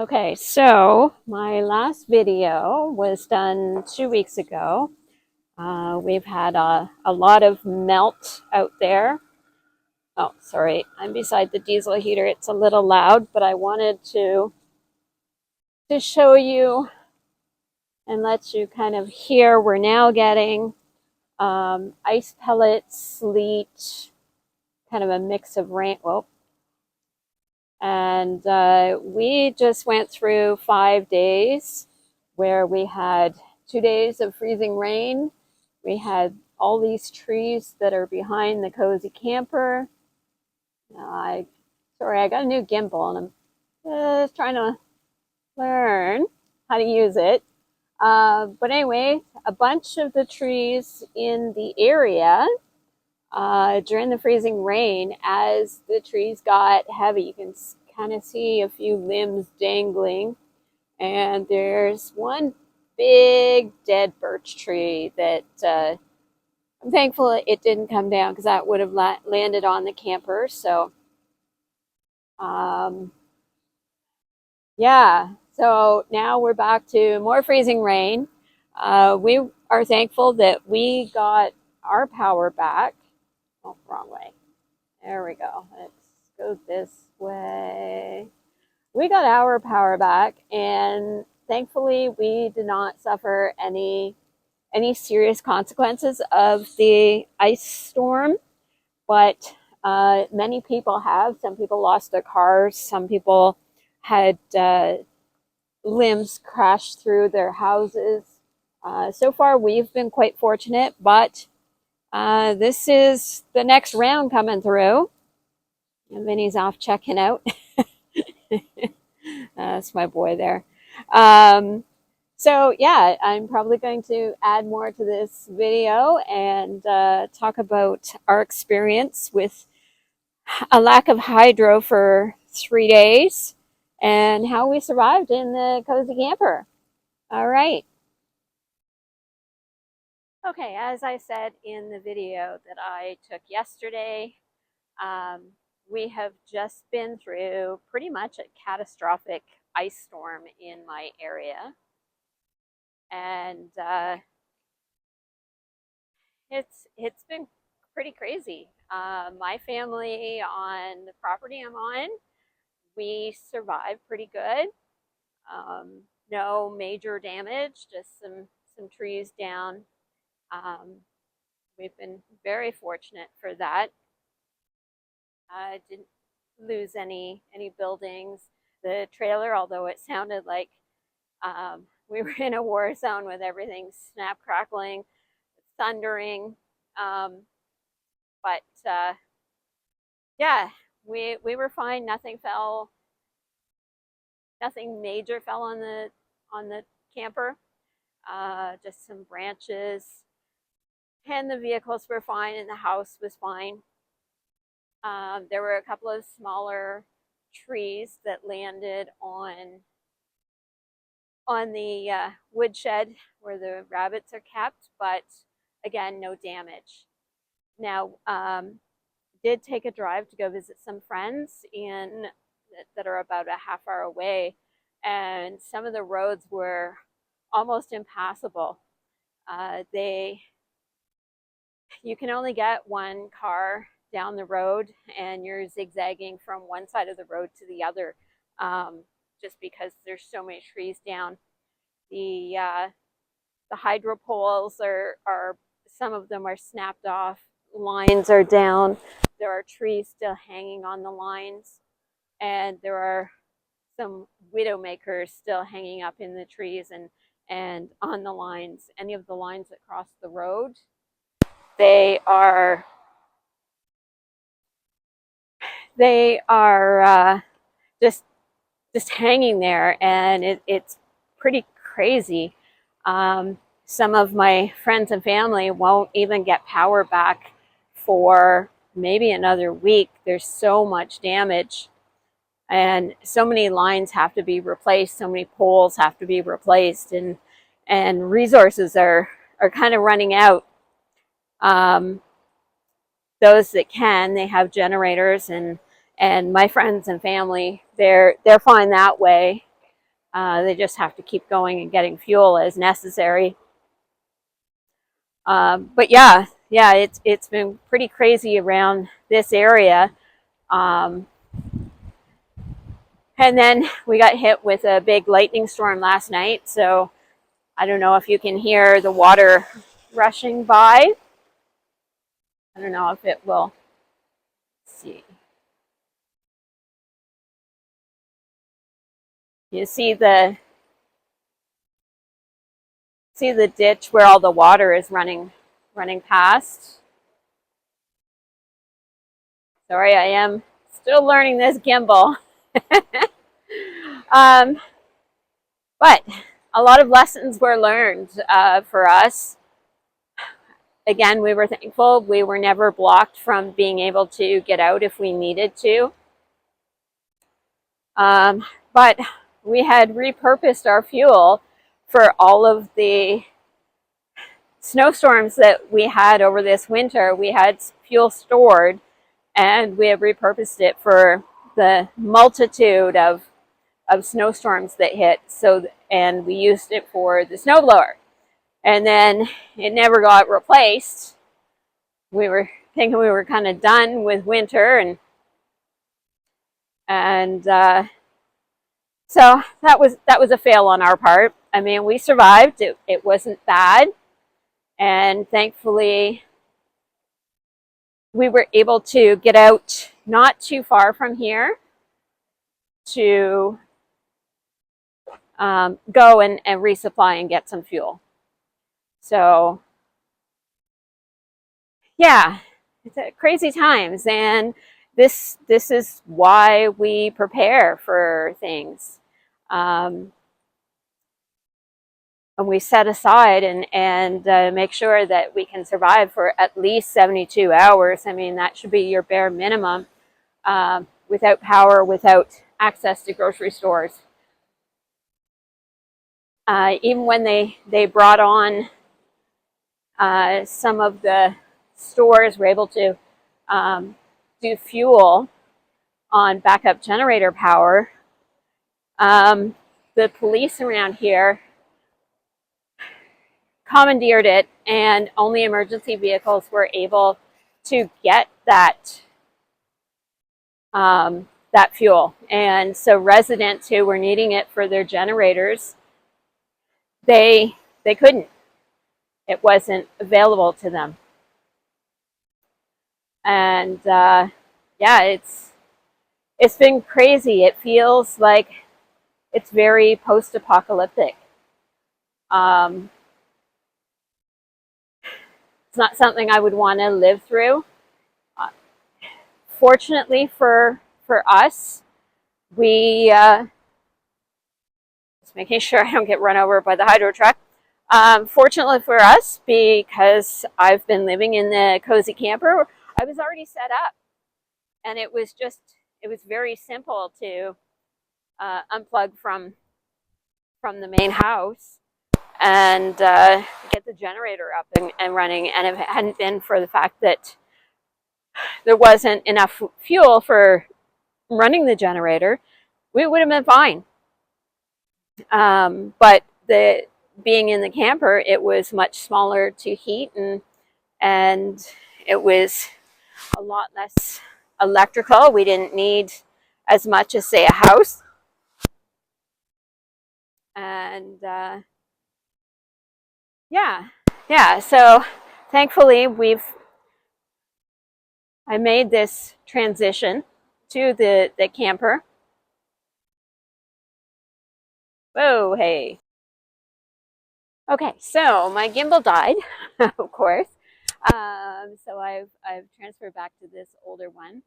Okay, so my last video was done 2 weeks ago. We've had a lot of melt out there. Oh, sorry, I'm beside the diesel heater. It's a little loud, but I wanted to show you and let you kind of hear. We're now getting ice pellets, sleet, kind of a mix of rain. Well, and we just went through 5 days where we had 2 days of freezing rain. We had all these trees that are behind the cozy camper. Sorry, I got a new gimbal and I'm just trying to learn how to use it. But anyway, a bunch of the trees in the area during the freezing rain, as the trees got heavy, you can kind of see a few limbs dangling. And there's one big dead birch tree that I'm thankful it didn't come down because that would have landed on the camper. So, yeah. So now we're back to more freezing rain. We are thankful that we got our power back. Oh, wrong way. There we go. Let's go this way. We got our power back, and thankfully we did not suffer any serious consequences of the ice storm, but many people have. Some people lost their cars. Some people had limbs crashed through their houses. So far, we've been quite fortunate, but this is the next round coming through. And Vinny's off checking out. That's my boy there. So yeah, I'm probably going to add more to this video and talk about our experience with a lack of hydro for 3 days and how we survived in the cozy camper. All right. Okay, as I said in the video that I took yesterday, um, we have just been through pretty much a catastrophic ice storm in my area. And it's been pretty crazy. My family on the property I'm on, we survived pretty good. No major damage, just some trees down. We've been very fortunate for that. Didn't lose any buildings. The trailer, although it sounded like we were in a war zone with everything snap crackling, thundering. But yeah, we were fine. Nothing major fell on the camper. Just some branches, and the vehicles were fine, and the house was fine. There were a couple of smaller trees that landed on the woodshed where the rabbits are kept, but again, no damage. Now, did take a drive to go visit some friends that are about a half hour away, and some of the roads were almost impassable. You can only get one car down the road, and you're zigzagging from one side of the road to the other, just because there's so many trees down. The hydro poles are some of them are snapped off. Lines are down. There are trees still hanging on the lines, and there are some widowmakers still hanging up in the trees and on the lines. Any of the lines that cross the road, they are just hanging there, and it's pretty crazy. Some of my friends and family won't even get power back for maybe another week. There's so much damage, and so many lines have to be replaced, so many poles have to be replaced, and resources are kind of running out. Those that can, they have generators, and my friends and family, they're fine that way. They just have to keep going and getting fuel as necessary. But yeah, it's been pretty crazy around this area. Um, and then we got hit with a big lightning storm last night. So I don't know if you can hear the water rushing by. I don't know if it will. Let's see. You see the ditch where all the water is running past. Sorry, I am still learning this gimbal. um, but a lot of lessons were learned for us. Again, we were thankful we were never blocked from being able to get out if we needed to. But we had repurposed our fuel for all of the snowstorms that we had over this winter. We had fuel stored, and we have repurposed it for the multitude of snowstorms that hit. So, and we used it for the snowblower, and then it never got replaced. We were thinking we were kind of done with winter, and so that was a fail on our part. I mean, we survived. It wasn't bad, and thankfully we were able to get out not too far from here to go and resupply and get some fuel. So yeah, it's crazy times, and this is why we prepare for things. And we set aside and make sure that we can survive for at least 72 hours. I mean, that should be your bare minimum, without power, without access to grocery stores. Even when they brought on some of the stores were able to do fuel on backup generator power, the police around here commandeered it, and only emergency vehicles were able to get that that fuel. And so residents who were needing it for their generators, they couldn't. It wasn't available to them. And yeah, it's been crazy. It feels like it's very post-apocalyptic. It's not something I would want to live through. Fortunately for us, we just making sure I don't get run over by the hydro truck. Fortunately for us, because I've been living in the cozy camper, I was already set up, and it was very simple to unplug from the main house and get the generator up and running. And if it hadn't been for the fact that there wasn't enough fuel for running the generator, we would have been fine. But being in the camper, it was much smaller to heat, and it was a lot less electrical. We didn't need as much as, say, a house. And yeah. So thankfully, I made this transition to the camper. Whoa, hey. Okay, so my gimbal died, of course. So I've transferred back to this older one,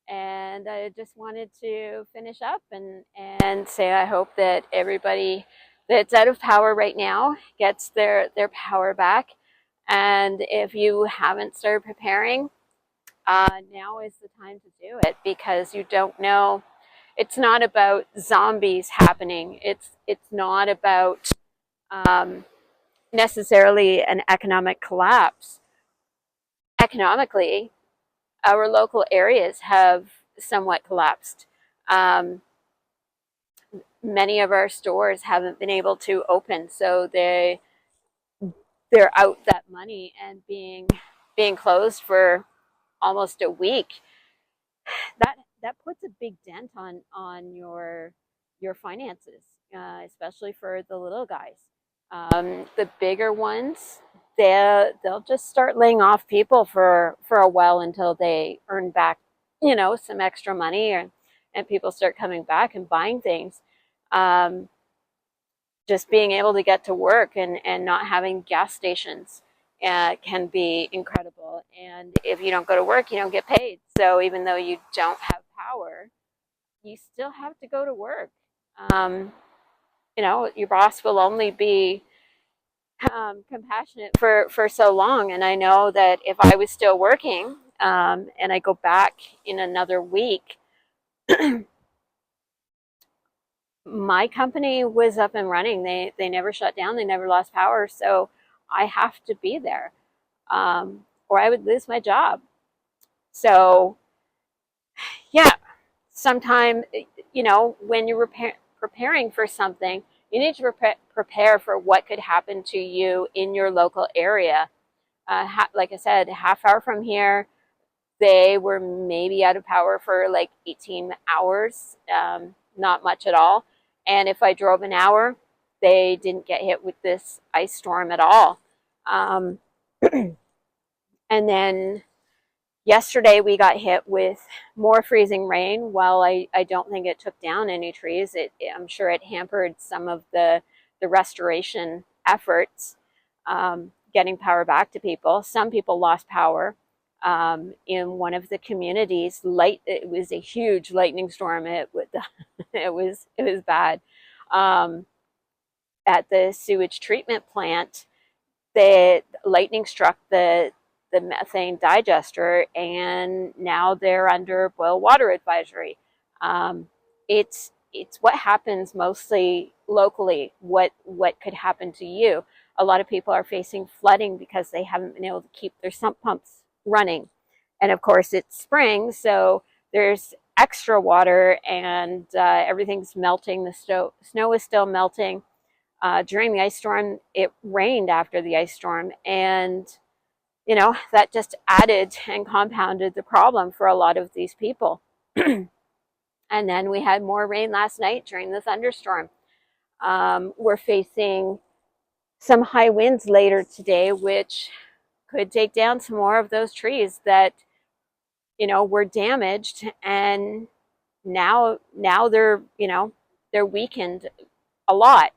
and I just wanted to finish up and say I hope that everybody that's out of power right now gets their power back. And if you haven't started preparing, now is the time to do it, because you don't know. It's not about zombies happening. It's not about necessarily an economic collapse. Economically, our local areas have somewhat collapsed. many of our stores haven't been able to open, so they're out that money, and being closed for almost a week, that puts a big dent on your finances, especially for the little guys. The bigger ones, they'll just start laying off people for a while until they earn back, some extra money, and people start coming back and buying things. Um, just being able to get to work and not having gas stations can be incredible. And if you don't go to work, you don't get paid. So even though you don't have power, you still have to go to work. Um, your boss will only be compassionate for so long. And I know that if I was still working, and I go back in another week, my company was up and running. They never shut down. They never lost power. So I have to be there, or I would lose my job. So yeah, sometimes, when you're preparing for something, you need to prepare for what could happen to you in your local area. Like I said, half hour from here, they were maybe out of power for like 18 hours, not much at all. And if I drove an hour, they didn't get hit with this ice storm at all. Um, and then yesterday we got hit with more freezing rain. While I don't think it took down any trees, I'm sure it hampered some of the restoration efforts, getting power back to people. Some people lost power. In one of the communities, it was a huge lightning storm. It was bad. At the sewage treatment plant, the lightning struck the methane digester, and now they're under boil water advisory. It's what happens mostly locally. What could happen to you? A lot of people are facing flooding because they haven't been able to keep their sump pumps running, and of course it's spring, so there's extra water, and everything's melting. The snow is still melting. During the ice storm, it rained after the ice storm, and that just added and compounded the problem for a lot of these people. And then we had more rain last night during the thunderstorm. We're facing some high winds later today, which could take down some more of those trees that were damaged, and now they're weakened a lot.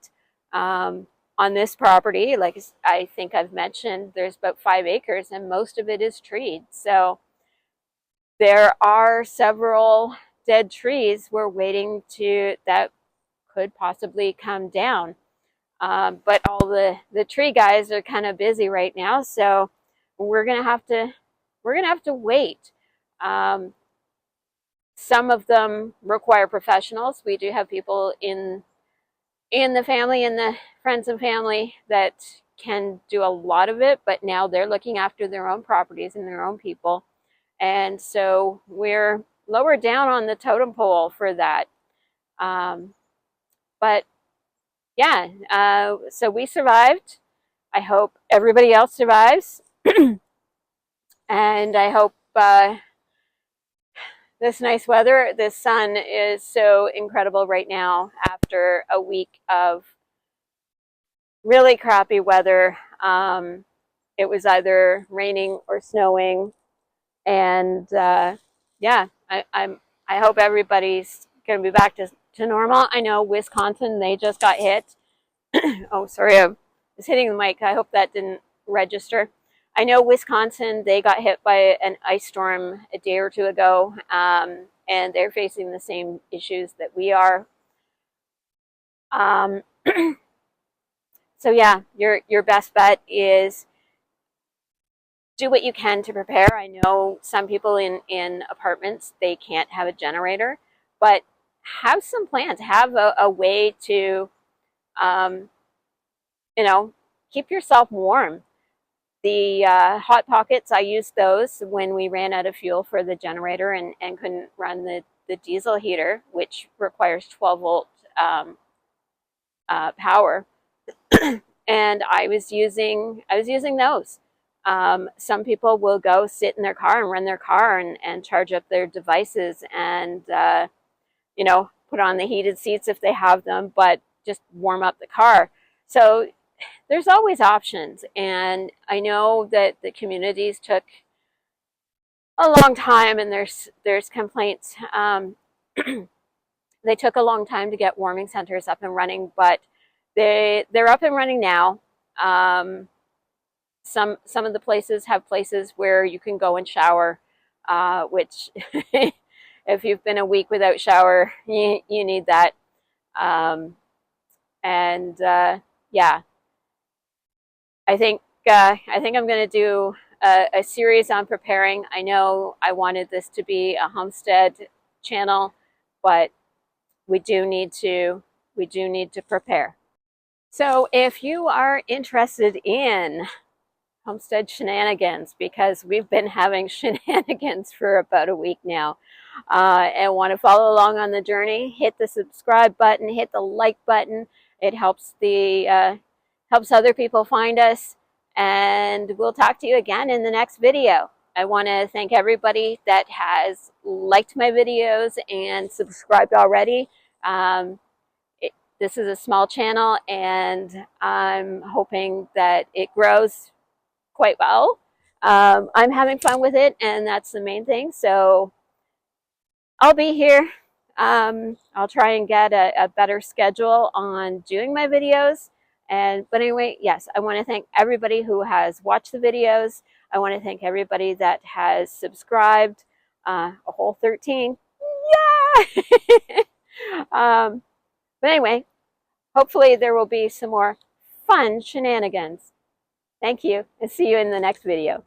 On this property, like I think I've mentioned, there's about 5 acres, and most of it is treed. So there are several dead trees we're waiting that could possibly come down. But all the tree guys are kind of busy right now, so we're gonna have to wait. Some of them require professionals. We do have people in the family and the friends and family that can do a lot of it, but now they're looking after their own properties and their own people. And so we're lower down on the totem pole for that. But yeah, so we survived. I hope everybody else survives. And I hope this nice weather, this sun is so incredible right now after a week of really crappy weather. It was either raining or snowing, and yeah, I hope everybody's going to be back to normal. I know Wisconsin, they just got hit. Oh, sorry, I was hitting the mic. I hope that didn't register. I know Wisconsin, they got hit by an ice storm a day or two ago, and they're facing the same issues that we are. So yeah, your best bet is do what you can to prepare. I know some people in apartments, they can't have a generator, but have some plans. Have a way to, keep yourself warm. The Hot Pockets, I used those when we ran out of fuel for the generator and couldn't run the diesel heater, which requires 12-volt power, and I was using those. Some people will go sit in their car and run their car and charge up their devices and you know, put on the heated seats if they have them, but just warm up the car. So there's always options, and I know that the communities took a long time, and there's complaints. They took a long time to get warming centers up and running, but they're up and running now. Some of the places have places where you can go and shower, which if you've been a week without shower, you need that. Um, and yeah, I think I'm going to do a series on preparing. I know I wanted this to be a homestead channel, but we do need to prepare. So if you are interested in homestead shenanigans, because we've been having shenanigans for about a week now, and want to follow along on the journey, hit the subscribe button, hit the like button. It helps helps other people find us, and we'll talk to you again in the next video. I want to thank everybody that has liked my videos and subscribed already. This is a small channel, and I'm hoping that it grows quite well. I'm having fun with it, and that's the main thing. So I'll be here. I'll try and get a better schedule on doing my videos. But anyway, yes, I want to thank everybody who has watched the videos. I want to thank everybody that has subscribed, a whole 13. Yeah! But anyway, hopefully there will be some more fun shenanigans. Thank you, and see you in the next video.